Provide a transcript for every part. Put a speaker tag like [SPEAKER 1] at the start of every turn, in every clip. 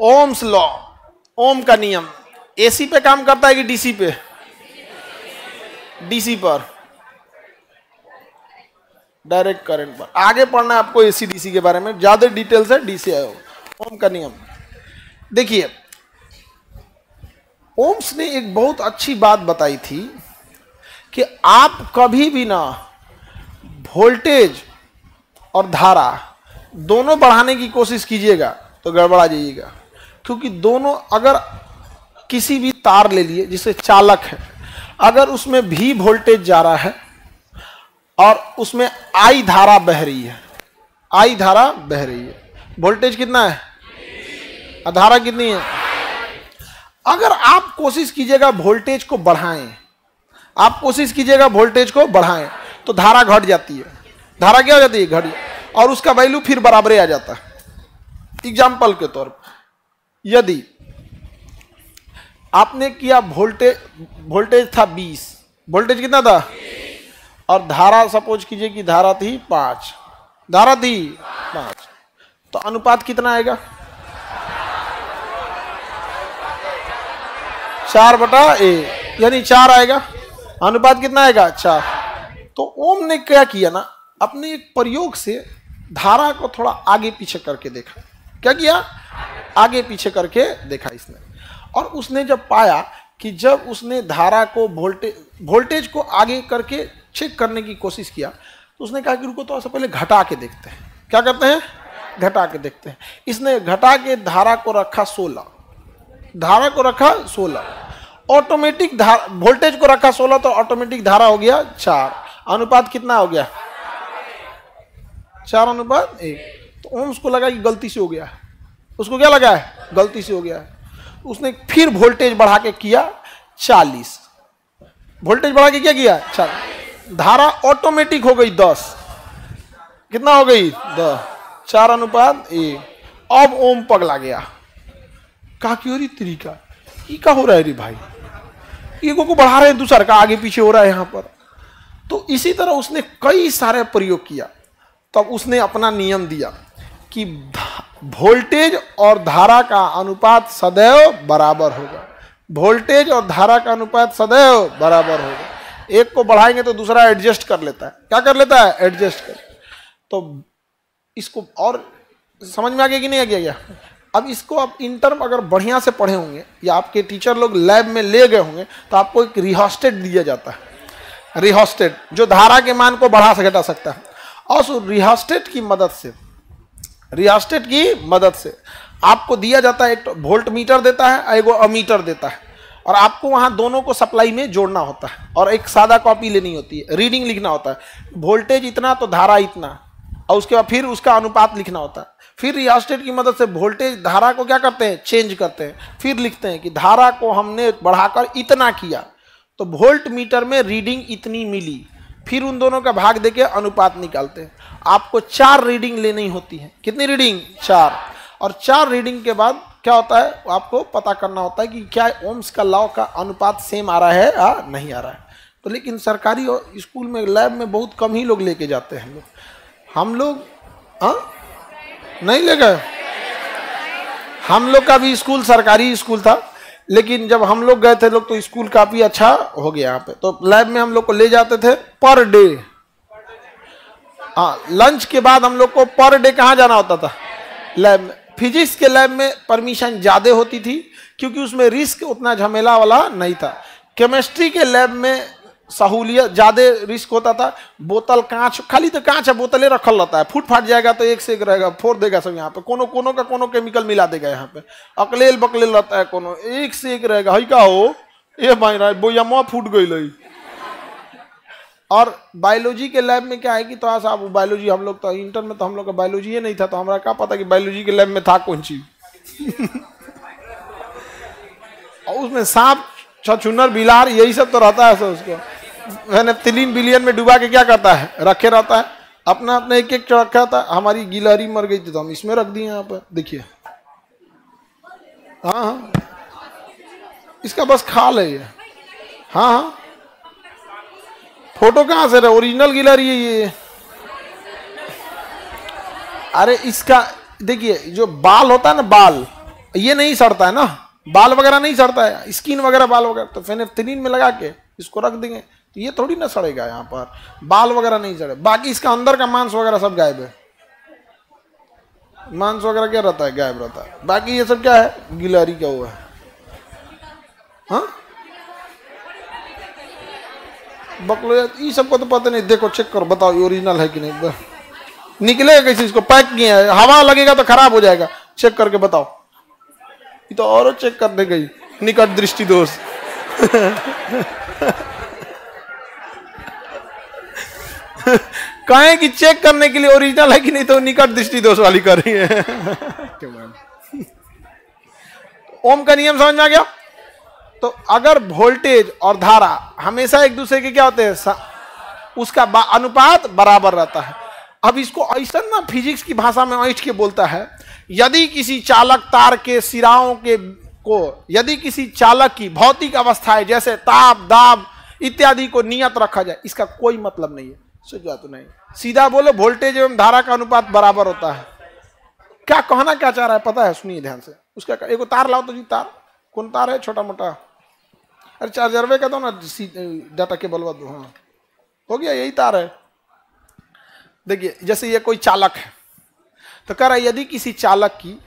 [SPEAKER 1] Ohm's law, ओम का नियम AC पे काम करता है कि डीसी पे? डीसी पर, डायरेक्ट करंट पर। आगे पढ़ना है आपको एसी डीसी के बारे में, ज्यादा डिटेल्स है डीसी आयो। ओम का नियम देखिए, ओम्स ने एक बहुत अच्छी बात बताई थी कि आप कभी भी ना वोल्टेज और धारा दोनों बढ़ाने की कोशिश कीजिएगा तो गड़बड़ा जाइएगा, क्योंकि दोनों, अगर किसी भी तार ले लिए जिसे चालक है, अगर उसमें भी वोल्टेज जा रहा है और उसमें आई धारा बह रही है, आई धारा बह रही है, वोल्टेज कितना है और धारा कितनी है? अगर आप कोशिश कीजिएगा वोल्टेज को बढ़ाएं, आप कोशिश कीजिएगा वोल्टेज को बढ़ाएं, तो धारा घट जाती है। धारा क्या हो जाती है? घट, और उसका वैल्यू फिर बराबर आ जाता है। एग्जाम्पल के तौर पर, यदि आपने किया वोल्टेज था 20, वोल्टेज कितना था? और धारा सपोज कीजिए कि धारा थी 5, धारा थी 5, तो अनुपात कितना आएगा? 4/1, यानी 4 आएगा। अनुपात कितना आएगा? 4। तो ओम ने क्या किया ना, अपने एक प्रयोग से धारा को थोड़ा आगे पीछे करके देखा। क्या किया? आगे पीछे करके देखा इसने, और उसने जब पाया कि जब उसने धारा को वोल्टेज को आगे करके चेक करने की कोशिश किया, तो उसने कहा कि रुको तो पहले घटा के देखते हैं। क्या करते हैं? घटा के देखते हैं। इसने घटा के धारा को रखा 16, धारा को रखा 16, ऑटोमेटिक वोल्टेज को रखा 16, तो ऑटोमेटिक धारा हो गया 4। अनुपात कितना हो गया? 4/1। तो ओम्स को लगा कि गलती से हो गया, उसको क्या लगा है? गलती से हो गया। उसने फिर वोल्टेज बढ़ा के किया 40, वोल्टेज बढ़ा के क्या किया? 40, धारा ऑटोमेटिक हो गई 10। कितना हो गई? 10। 4/1। अब ओम पगला गया, कहा कि अरे तरीका ये क्या हो रहा है रे भाई, ये को बढ़ा रहे हैं, दूसरा का आगे पीछे हो रहा है यहाँ पर। तो इसी तरह उसने कई सारे प्रयोग किया, तब उसने अपना नियम दिया कि वोल्टेज और धारा का अनुपात सदैव बराबर होगा। वोल्टेज और धारा का अनुपात सदैव बराबर होगा। एक को बढ़ाएंगे तो दूसरा एडजस्ट कर लेता है। क्या कर लेता है? एडजस्ट कर। तो इसको और समझ में आ गया कि नहीं आ गया? अब इसको आप इंटर अगर बढ़िया से पढ़े होंगे या आपके टीचर लोग लैब में ले गए होंगे, तो आपको एक रिहोस्टेट दिया जाता है। रिहोस्टेट जो धारा के मान को बढ़ा से घटा सकता है, और उस रिहोस्टेट की मदद से आपको दिया जाता है, एक वोल्ट मीटर देता है, एक अमीटर देता है, और आपको वहां दोनों को सप्लाई में जोड़ना होता है, और एक सादा कॉपी लेनी होती है, रीडिंग लिखना होता है, वोल्टेज इतना तो धारा इतना, और उसके बाद फिर उसका अनुपात लिखना होता है। फिर रिहोस्टेट की मदद से वोल्टेज धारा को क्या करते हैं? चेंज करते हैं। फिर लिखते हैं कि धारा को हमने बढ़ाकर इतना किया, तो वोल्ट मीटर में रीडिंग इतनी मिली। फिर उन दोनों का भाग देके अनुपात निकालते हैं। आपको 4 रीडिंग लेनी होती है। कितनी रीडिंग? 4। और 4 रीडिंग के बाद क्या होता है? आपको पता करना होता है कि क्या ओम्स का लॉ का अनुपात सेम आ रहा है या नहीं आ रहा है। तो लेकिन सरकारी स्कूल में लैब में बहुत कम ही लोग लेके जाते हैं। हम लोग नहीं ले गए। हम लोग का भी स्कूल सरकारी स्कूल था, लेकिन जब हम लोग गए थे लोग, तो स्कूल काफी अच्छा हो गया यहाँ पे। तो लैब में हम लोग को ले जाते थे पर डे। लंच के बाद हम लोग को पर डे कहाँ जाना होता था? लैब में। फिजिक्स के लैब में परमिशन ज्यादा होती थी, क्योंकि उसमें रिस्क उतना झमेला वाला नहीं था। केमिस्ट्री के लैब में सहूलियत ज्यादा रिस्क होता था। बोतल कांच, खाली तो कांच है, बोतलें रखल रहता है, फूट फाट जाएगा तो एक से एक रहेगा, फोड़ देगा सब। यहाँ पे कोनो का कोनो केमिकल मिला देगा। यहाँ पे अकलेल बकलेल रहता है, कोनो एक से एक रहेगा। हई का हो ये मायना बोयमा फूट गई। और बायोलॉजी के लैब में क्या है कि थोड़ा सा बायोलॉजी, हम लोग तो इंटर में तो हम लोग का बायोलॉजी नहीं था, तो हमारा क्या पता कि बायोलॉजी के लैब में था कौन चीज। और उसमें सांप छछूनर बिलार यही सब तो रहता है। उसको नेफ्थलीन बिलियन में डुबा के क्या करता है? रखे रहता है। अपना अपना एक एक रखा था। हमारी गिलहरी मर गई थी तो हम इसमें रख दिए। यहाँ पर देखिए, हाँ, इसका बस खाल है ये। हाँ, फोटो कहाँ से रहा? ओरिजिनल गिलहरी है ये। अरे इसका देखिए, जो बाल होता है ना, बाल ये नहीं सड़ता है ना, बाल वगैरह नहीं सड़ता है, स्किन वगैरह बाल वगैरह, तो फेनेफ्थलीन में लगा के इसको रख देंगे तो ये थोड़ी ना सड़ेगा, यहाँ पर बाल वगैरह नहीं सड़े। बाकी इसका अंदर का मांस वगैरह सब गायब है, मांस वगैरह क्या रहता है, गायब रहता है। बाकी ये सब क्या है, गिलहरी क्या हुआ है। हाँ बकलो, ये सबको तो पता नहीं। देखो चेक करो, बताओ ये ओरिजिनल है कि नहीं, निकलेगा कैसे, इसको पैक किया है, हवा लगेगा तो खराब हो जाएगा, चेक करके बताओ। ये तो और चेक करने गई, निकट दृष्टि दोष। कहें कि चेक करने के लिए ओरिजिनल है कि नहीं, तो निकट दृष्टि दोष वाली कर रही है। ओम का नियम समझ में आ गया। तो अगर वोल्टेज और धारा हमेशा एक दूसरे के क्या होते हैं, उसका अनुपात बराबर रहता है। अब इसको ऐसा ना फिजिक्स की भाषा में ऐठ के बोलता है, यदि किसी चालक तार के सिराओं के को, यदि किसी चालक की भौतिक अवस्थाएं जैसे ताप, दाब इत्यादि को नियत रखा जाए, इसका कोई मतलब नहीं है। सोचा तो नहीं, सीधा बोलो वोल्टेज एवं धारा का अनुपात बराबर होता है। क्या कहना क्या चाह रहा है पता है, सुनिए ध्यान से। उसका एक तार लाओ तो जी, तार कौन तार है, छोटा मोटा, अरे चार्जरवे का दो ना, डाटा केबल दो, हाँ हो गया, यही तार है। देखिए जैसे ये कोई चालक है, तो कह रहा है यदि किसी चालक की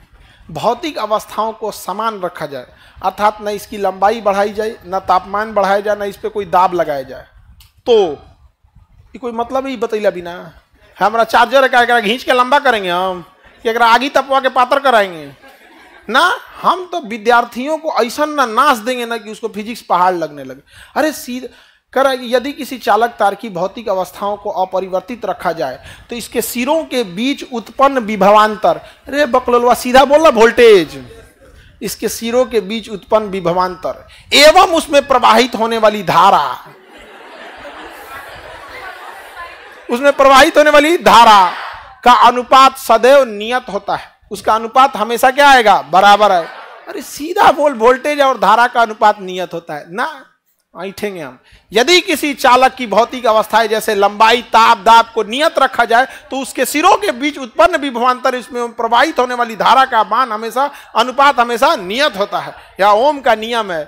[SPEAKER 1] भौतिक अवस्थाओं को समान रखा जाए, अर्थात न इसकी लंबाई बढ़ाई जाए, न तापमान बढ़ाया जाए, न इस पर कोई दाब लगाया जाए, तो ये कोई मतलब ही बतैला बिना। हमारा चार्जर क्या घींच के लंबा करेंगे हम, कि अगर आगी तपवा के पातर कराएंगे ना, हम तो विद्यार्थियों को ऐसा ना नाश देंगे ना कि उसको फिजिक्स पहाड़ लगने लगे। अरे सीधा कर, यदि किसी चालक तार की भौतिक अवस्थाओं को अपरिवर्तित रखा जाए तो इसके सिरों के बीच उत्पन्न विभवांतर, अरे बकलोलवा सीधा बोलना, वोल्टेज, इसके सिरों के बीच उत्पन्न विभवांतर एवं उसमें प्रवाहित होने वाली धारा, उसमें प्रवाहित होने वाली धारा का अनुपात सदैव नियत होता है। उसका अनुपात हमेशा क्या आएगा, बराबर है। अरे सीधा बोल, वोल्टेज और धारा का अनुपात नियत होता है ना, ऐठेंगे हम। यदि किसी चालक की भौतिक अवस्थाएं जैसे लंबाई, ताप, दाब को नियत रखा जाए तो उसके सिरों के बीच उत्पन्न विभवांतर, इसमें प्रवाहित होने वाली धारा का मान हमेशा, अनुपात हमेशा नियत होता है। या ओम का नियम है।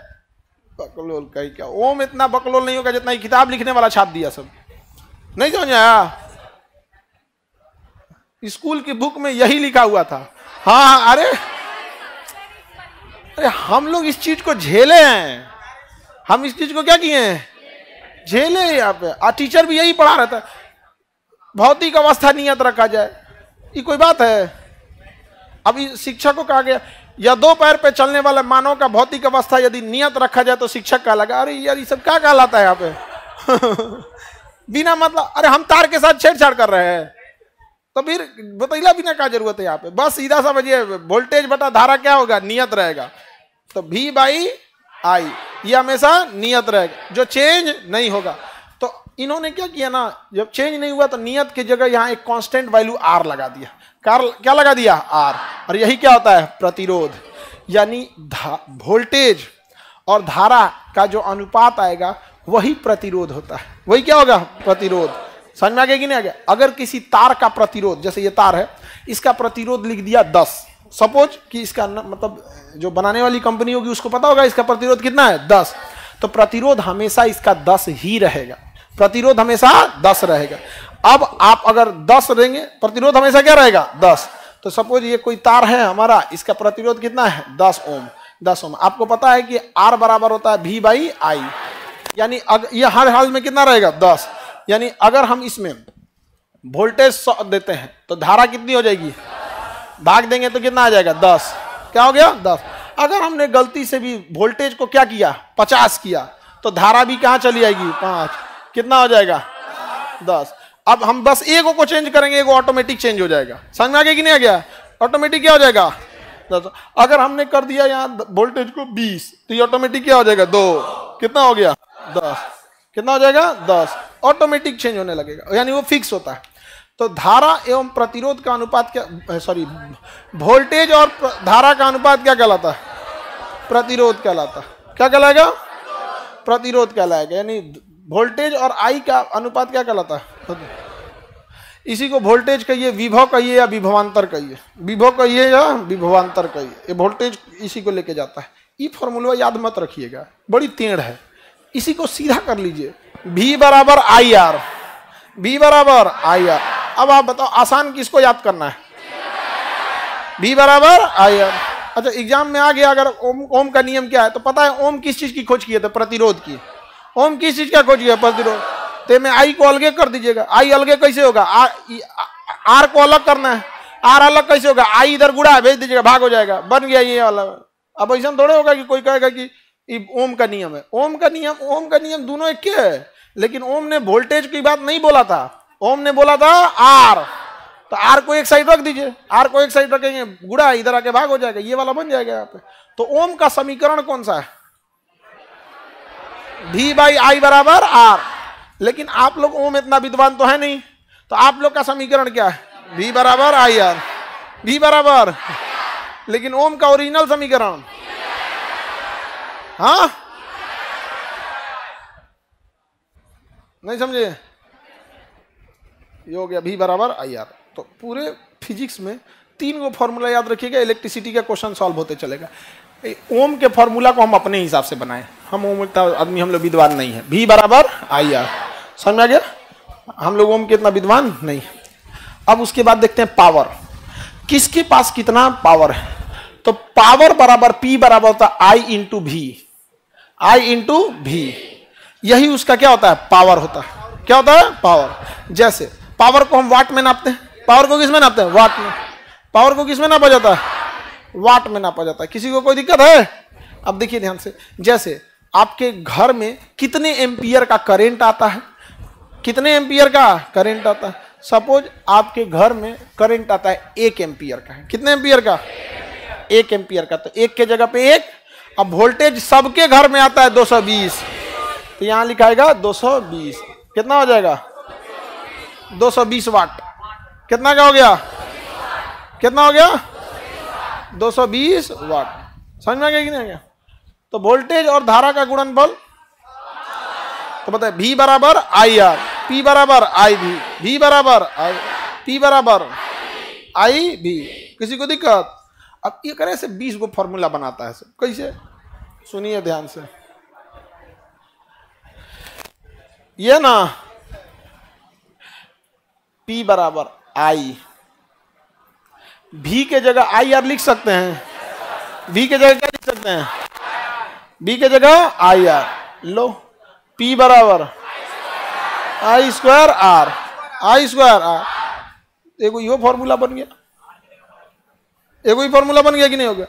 [SPEAKER 1] बकलोल कहीं क्या, ओम इतना बकलोल नहीं होगा जितना किताब लिखने वाला छाप दिया। सब नहीं समझ आया, स्कूल की बुक में यही लिखा हुआ था। हाँ अरे हम लोग इस चीज को झेले हैं, हम इस चीज को क्या किए हैं, झेले यहाँ पे। और टीचर भी यही पढ़ा रहता है, भौतिक अवस्था नियत रखा जाए, ये कोई बात है। अभी शिक्षक को कहा गया या दो पैर पे चलने वाला मानव का भौतिक अवस्था यदि नियत रखा जाए तो शिक्षक का लगा, अरे यार ये सब क्या कहलाता है यहाँ पे। बिना मतलब, अरे हम तार के साथ छेड़छाड़ कर रहे हैं, तो फिर बतैला बिना क्या जरूरत है यहाँ पे। बस सीधा समझिए, वोल्टेज बटा धारा क्या होगा, नियत रहेगा। तो V बाई आई ये हमेशा नियत रहेगा, जो चेंज नहीं होगा। तो इन्होंने क्या किया ना, जब चेंज नहीं हुआ तो नियत की जगह यहाँ एक कांस्टेंट वैल्यू R लगा दिया। क्या लगा दिया, R। और यही क्या होता है, प्रतिरोध। यानी वोल्टेज और धारा का जो अनुपात आएगा वही प्रतिरोध होता है। वही क्या होगा, प्रतिरोध। समझ में आ गया कि नहीं आ गया। अगर किसी तार का प्रतिरोध, जैसे ये तार है, इसका प्रतिरोध लिख दिया 10, सपोज कि इसका मतलब जो बनाने वाली कंपनी होगी उसको पता होगा इसका प्रतिरोध कितना है, 10, तो प्रतिरोध हमेशा इसका 10 ही रहेगा, प्रतिरोध हमेशा 10 रहेगा। अब आप अगर 10 देंगे, प्रतिरोध हमेशा क्या रहेगा, 10। तो सपोज ये कोई तार है हमारा, इसका प्रतिरोध कितना है, 10 ओम। 10 ओम। आपको पता है कि R बराबर होता है V बाई आई, यानी ये हर हाल में कितना रहेगा, 10। यानी अगर हम इसमें वोल्टेज 100 देते हैं तो धारा कितनी हो जाएगी, भाग देंगे तो कितना आ जाएगा, 10। क्या हो गया, 10। अगर हमने गलती से भी वोल्टेज को क्या किया, 50 किया, तो धारा भी कहाँ चली जाएगी, 5। कितना हो जाएगा, 10। अब हम बस एगो को चेंज करेंगे, एगो ऑटोमेटिक चेंज हो जाएगा। समझ में आ गया कि नहीं आ गया, ऑटोमेटिक क्या हो जाएगा, 10। अगर हमने कर दिया यहाँ वोल्टेज को 20, तो ये ऑटोमेटिक क्या हो जाएगा, 2। कितना हो गया, 10। कितना हो जाएगा, 10। ऑटोमेटिक चेंज होने लगेगा, यानी वो फिक्स होता है। तो धारा एवं प्रतिरोध का अनुपात क्या, सॉरी वोल्टेज और धारा का अनुपात क्या कहलाता है, प्रतिरोध कहलाता है। क्या कहलाएगा, प्रतिरोध कहलाएगा। यानी वोल्टेज और आई का अनुपात क्या कहलाता है। इसी को वोल्टेज कहिए, विभव कहिए या विभवांतर कहिए, विभव कहिए या विभवांतर कहिए, ये वोल्टेज इसी को लेके जाता है। ये फॉर्मूला याद मत रखिएगा, बड़ी टेढ़ है, इसी को सीधा कर लीजिए। V बराबर आई आर, V बराबर आई आर। अब आप बताओ आसान किसको याद करना है? V बराबर आई आर। अच्छा एग्जाम में आ गया अगर ओम का नियम क्या है तो पता है ओम किस चीज की खोज किए थे? प्रतिरोध की। ओम किस चीज का खोज किया? प्रतिरोध। तो में आई को अलगे कर दीजिएगा। आई अलगे कैसे होगा? आर को अलग करना है, आर अलग कैसे होगा? आई इधर गुड़ा भेज दीजिएगा, भाग हो जाएगा, बन गया ये वाला। अब ऐसा थोड़े होगा कि कोई कहेगा कि ओम का नियम है। ओम का नियम दोनों एक है, लेकिन ओम ने वोल्टेज की बात नहीं बोला था, ओम ने बोला था आर। तो आर को एक साइड रख दीजिए, आर को एक साइड रखेंगे, गुड़ा इधर आके भाग हो जाएगा, ये वाला बन जाएगा यहाँ पे। तो ओम का समीकरण कौन सा है? V बाई आई बराबर आर। लेकिन आप लोग ओम इतना विद्वान तो है नहीं, तो आप लोग का समीकरण क्या है? V बराबर आई आर, V बराबर, लेकिन ओम का ओरिजिनल समीकरण, हाँ नहीं समझे? ये हो गया V बराबर आई आर। तो पूरे फिजिक्स में 3 गो फॉर्मूला याद रखिएगा, इलेक्ट्रिसिटी का क्वेश्चन सॉल्व होते चलेगा। ओम के फॉर्मूला को हम अपने हिसाब से बनाए, हम ओम का आदमी, हम लोग विद्वान नहीं है। V बराबर आई आर, समझ में आ गया? हम लोग ओम के इतना विद्वान नहीं। अब उसके बाद देखते हैं पावर, किसके पास कितना पावर है। तो पावर बराबर P बराबर होता है I into V, I into V। यही उसका क्या होता है? पावर होता है। क्या होता है? पावर। जैसे पावर को हम वाट में नापते हैं, पावर को किस में नापते हैं? वाट में। पावर को किस में नापा जाता है? वाट में नापा जाता है। किसी को कोई दिक्कत है? अब देखिए ध्यान से, जैसे आपके घर में कितने एम्पियर का करंट आता है? कितने एम्पियर का करंट आता है? सपोज आपके घर में करंट आता है 1 एम्पियर का है। कितने एम्पियर का? 1 एम्पियर का। तो 1 के जगह पे 1। अब वोल्टेज सबके घर में आता है 220, तो यहां लिखाएगा 220। कितना हो जाएगा? 220 वाट। कितना का हो गया? कितना हो गया? 220 वाट। समझ में आ गया कि नहीं आ गया? तो वोल्टेज और धारा का गुणनफल, तो बताए V बराबर आई आर, P बराबर आई भी, V बराबर आई, P बराबर आई भी। किसी को दिक्कत? अब ये करे से 20 को फॉर्मूला बनाता है सब। कैसे? सुनिए ध्यान से। ये ना P बराबर आई, V के जगह आई आर लिख सकते हैं। V के जगह क्या लिख सकते हैं? V के जगह आई आर। लो P बराबर I square R, I square R. देखो ये फॉर्मूला बन गया, एक ही फॉर्मूला बन गया कि नहीं हो गया?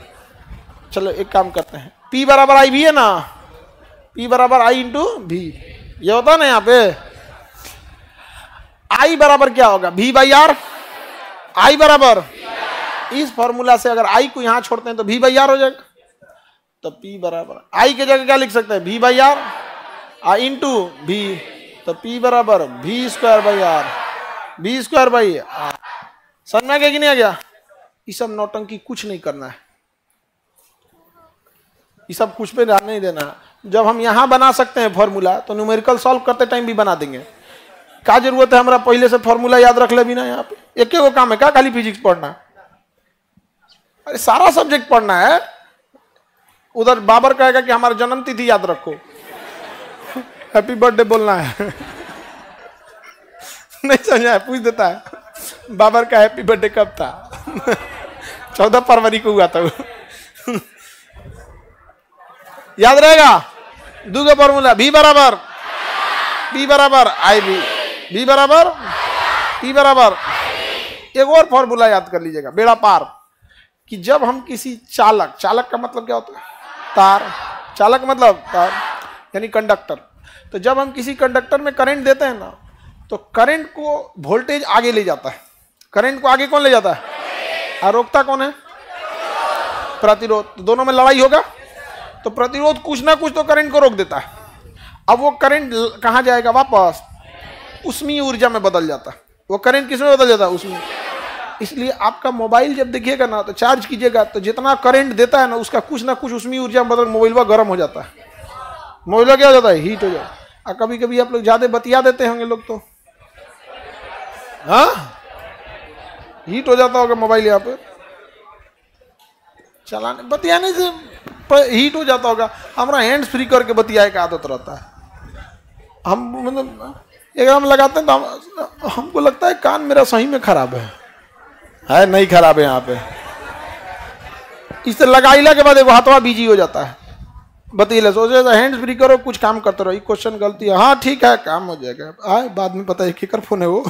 [SPEAKER 1] चलो एक काम करते हैं, P बराबर आई भी है ना, P बराबर आई इंटू भी, ये होता है ना यहाँ पे। I बराबर क्या होगा? V by R. I बराबर, इस फॉर्मूला से अगर I को यहां छोड़ते हैं तो V बाई आर हो जाएगा। तो P बराबर I के जगह क्या लिख सकते हैं? V by R, I into V। तो P बराबर V square by R, V square by R. समझ में आ गया कि नहीं आ गया? ये सब नौटंकी कुछ नहीं करना है, ये सब कुछ पे ध्यान नहीं देना। जब हम यहां बना सकते हैं फॉर्मूला, तो न्यूमेरिकल सॉल्व करते टाइम भी बना देंगे। क्या जरूरत है हमारा पहले से फॉर्मूला याद रख ले बिना? यहाँ पे एक वो काम है क्या? खाली फिजिक्स पढ़ना? अरे सारा सब्जेक्ट पढ़ना है। उधर बाबर कहेगा कि हमारा जन्म तिथि याद रखो, हैप्पी बर्थडे बोलना है। नहीं समझा है? पूछ देता है बाबर का हैप्पी बर्थडे कब था? 14 फरवरी को हुआ था। याद रहेगा? दूसरा फॉर्मूला V बराबर, P बराबर आई भी, V बराबर P बराबर। एक और फॉर्मूला याद कर लीजिएगा, बेड़ा पार, कि जब हम किसी चालक, चालक का मतलब क्या होता है? तार। चालक मतलब तार यानी कंडक्टर। तो जब हम किसी कंडक्टर में करंट देते हैं ना, तो करंट को वोल्टेज आगे ले जाता है। करंट को आगे कौन ले जाता है? और रोकता कौन है? प्रतिरोध। तो दोनों में लड़ाई होगा, तो प्रतिरोध कुछ ना कुछ तो करंट को रोक देता है। अब वो करंट कहां जाएगा? वापस ऊष्मीय ऊर्जा में बदल जाता है। वो करंट किस में बदल जाता है? ऊष्मीय। इसलिए आपका मोबाइल जब देखिएगा ना, तो चार्ज कीजिएगा, तो जितना करंट देता है ना, उसका कुछ ना कुछ ऊष्मीय ऊर्जा में बदल मोबाइल गर्म हो जाता है। मोबाइल क्या हो जाता है? हीट हो जाता है। और कभी कभी आप लोग ज्यादा बतिया देते होंगे लोग, तो हाँ, हीट हो जाता होगा मोबाइल यहाँ पे चलाने बतियाने से हीट हो जाता होगा। हमारा हैंड्स फ्री करके बतियाए का आदत रहता है। हम मतलब एक हम लगाते हैं तो हमको लगता है कान मेरा सही में खराब है नहीं खराब है यहाँ पे। इस लगाइला के बाद एक हाथवा बिजी हो जाता है। बतीले सोचे हैंड्स फ्री करो, कुछ काम करते रहो। क्वेश्चन गलती है, हाँ ठीक है काम हो जाएगा, आए बाद में पता है किकर फोन है वो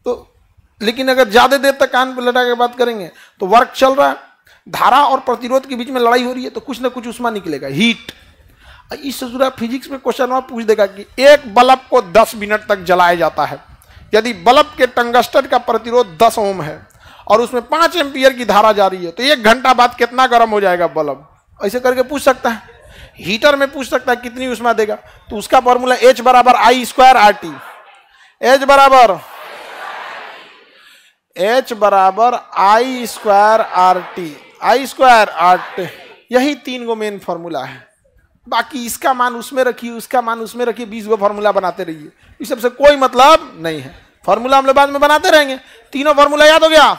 [SPEAKER 1] तो लेकिन अगर ज्यादा देर तक कान पर लटा के बात करेंगे तो वर्क चल रहा है, धारा और प्रतिरोध के बीच में लड़ाई हो रही है, तो कुछ ना कुछ उसमें निकलेगा हीट। इस फिजिक्स में क्वेश्चन वहां पूछ देगा कि एक बल्ब को 10 मिनट तक जलाया जाता है, यदि बल्ब के टंगस्टन का प्रतिरोध 10 ओम है और उसमें 5 एम्पियर की धारा जा रही है, तो 1 घंटा बाद कितना गर्म हो जाएगा बल्ब। ऐसे करके पूछ सकता है। हीटर में पूछ सकता है कितनी ऊष्मा देगा, तो उसका फॉर्मूला H बराबर I स्क्वायर RT। H बराबर I square RT, I square RT। यही 3 गो मेन फॉर्मूला है। बाकी इसका मान उसमें रखिए, उसका मान उसमें रखिए, 20 गो फॉर्मूला बनाते रहिए, इस सबसे कोई मतलब नहीं है। फॉर्मूला हम लोग बाद में बनाते रहेंगे। तीनों फॉर्मूला याद हो गया।